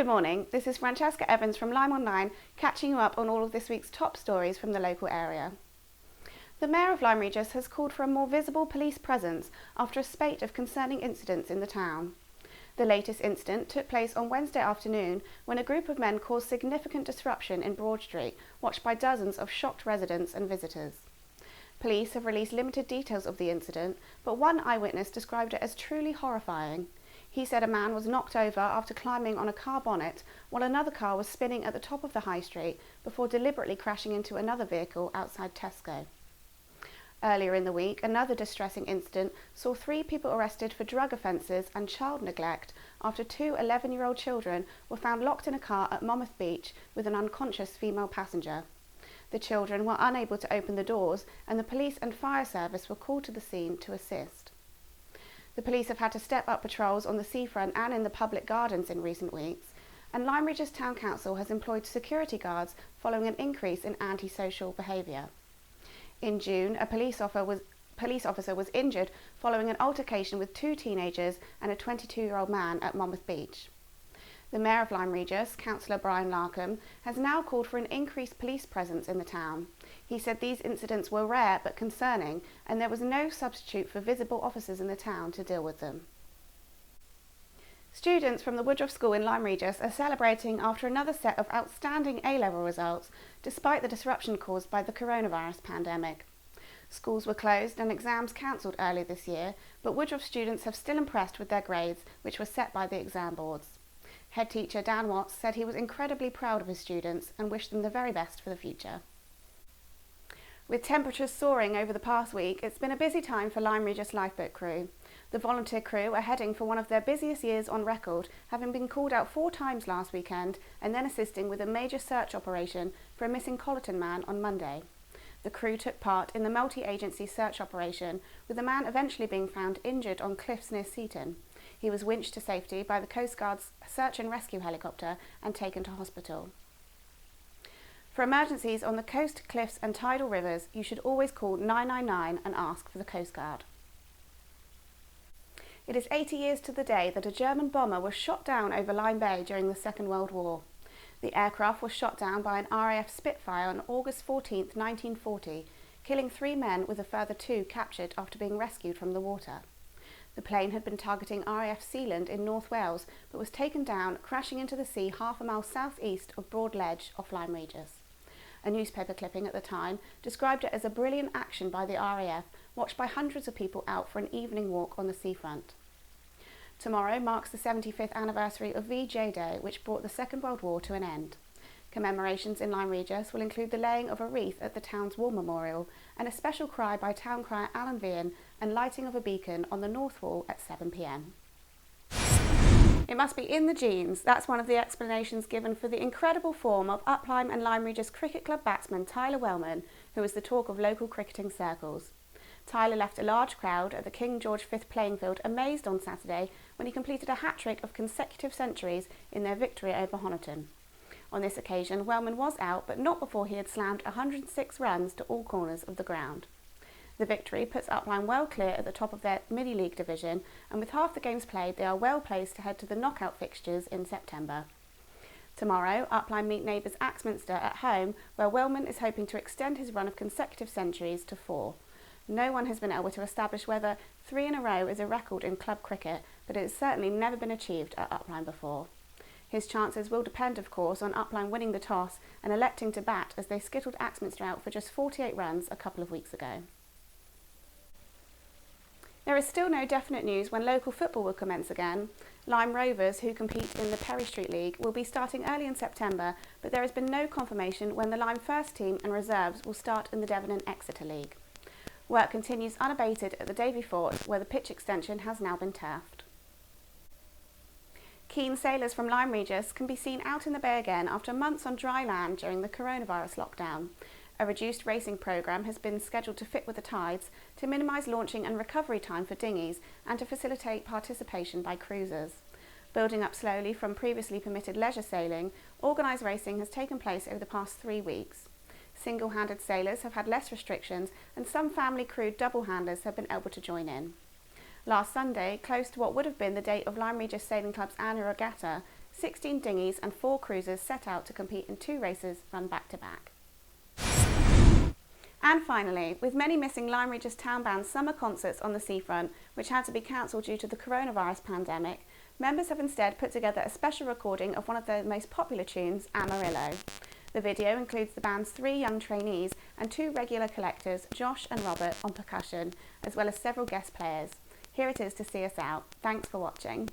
Good morning, this is Francesca Evans from LymeOnline, catching you up on all of this week's top stories from the local area. The Mayor of Lyme Regis has called for a more visible police presence after a spate of concerning incidents in the town. The latest incident took place on Wednesday afternoon when a group of men caused significant disruption in Broad Street, watched by dozens of shocked residents and visitors. Police have released limited details of the incident, but one eyewitness described it as truly horrifying. He said a man was knocked over after climbing on a car bonnet while another car was spinning at the top of the high street before deliberately crashing into another vehicle outside Tesco. Earlier in the week, another distressing incident saw 3 people arrested for drug offences and child neglect after 2 11-year-old children were found locked in a car at Monmouth Beach with an unconscious female passenger. The children were unable to open the doors and the police and fire service were called to the scene to assist. The police have had to step up patrols on the seafront and in the public gardens in recent weeks, and Lyme Regis Town Council has employed security guards following an increase in antisocial behaviour. In June, a police officer was injured following an altercation with 2 teenagers and a 22-year-old man at Monmouth Beach. The Mayor of Lyme Regis, Councillor Brian Larkham, has now called for an increased police presence in the town. He said these incidents were rare but concerning, and there was no substitute for visible officers in the town to deal with them. Students from the Woodruff School in Lyme Regis are celebrating after another set of outstanding A-level results, despite the disruption caused by the coronavirus pandemic. Schools were closed and exams cancelled early this year, but Woodruff students have still impressed with their grades, which were set by the exam boards. Head teacher Dan Watts said he was incredibly proud of his students and wished them the very best for the future. With temperatures soaring over the past week, it's been a busy time for Lyme Regis lifeboat crew. The volunteer crew are heading for one of their busiest years on record, having been called out 4 times last weekend and then assisting with a major search operation for a missing Colleton man on Monday. The crew took part in the multi-agency search operation, with the man eventually being found injured on cliffs near Seaton. He was winched to safety by the Coast Guard's search and rescue helicopter and taken to hospital. For emergencies on the coast, cliffs and tidal rivers, you should always call 999 and ask for the Coast Guard. It is 80 years to the day that a German bomber was shot down over Lyme Bay during the Second World War. The aircraft was shot down by an RAF Spitfire on August 14, 1940, killing 3 men with a further 2 captured after being rescued from the water. The plane had been targeting RAF Sealand in North Wales, but was taken down, crashing into the sea half a mile south-east of Broad Ledge off Lyme Regis. A newspaper clipping at the time described it as a brilliant action by the RAF, watched by hundreds of people out for an evening walk on the seafront. Tomorrow marks the 75th anniversary of VJ Day, which brought the Second World War to an end. Commemorations in Lyme Regis will include the laying of a wreath at the town's war memorial and a special cry by town crier Alan Vian and lighting of a beacon on the north wall at 7 p.m. It must be in the genes. That's one of the explanations given for the incredible form of Up Lyme and Lyme Regis Cricket Club batsman Tyler Wellman, who was the talk of local cricketing circles. Tyler left a large crowd at the King George V playing field amazed on Saturday when he completed a hat-trick of consecutive centuries in their victory over Honiton. On this occasion, Wellman was out, but not before he had slammed 106 runs to all corners of the ground. The victory puts Up Lyme well clear at the top of their mini-league division, and with half the games played, they are well placed to head to the knockout fixtures in September. Tomorrow, Up Lyme meet neighbours Axminster at home, where Wellman is hoping to extend his run of consecutive centuries to 4. No one has been able to establish whether 3 in a row is a record in club cricket, but it has certainly never been achieved at Up Lyme before. His chances will depend, of course, on Up Lyme winning the toss and electing to bat, as they skittled Axminster out for just 48 runs a couple of weeks ago. There is still no definite news when local football will commence again. Lyme Rovers, who compete in the Perry Street League, will be starting early in September, but there has been no confirmation when the Lyme first team and reserves will start in the Devon and Exeter League. Work continues unabated at the Davy Fort, where the pitch extension has now been turfed. Keen sailors from Lyme Regis can be seen out in the bay again after months on dry land during the coronavirus lockdown. A reduced racing programme has been scheduled to fit with the tides to minimise launching and recovery time for dinghies and to facilitate participation by cruisers. Building up slowly from previously permitted leisure sailing, organised racing has taken place over the past 3 weeks. Single-handed sailors have had less restrictions and some family crewed double-handers have been able to join in. Last Sunday, close to what would have been the date of Lyme Regis Sailing Club's annual regatta, 16 dinghies and 4 cruisers set out to compete in 2 races run back to back. And finally, with many missing Lyme Regis town band's summer concerts on the seafront, which had to be cancelled due to the coronavirus pandemic, members have instead put together a special recording of one of their most popular tunes, Amarillo. The video includes the band's 3 young trainees and 2 regular collectors, Josh and Robert, on percussion, as well as several guest players. Here it is to see us out. Thanks for watching.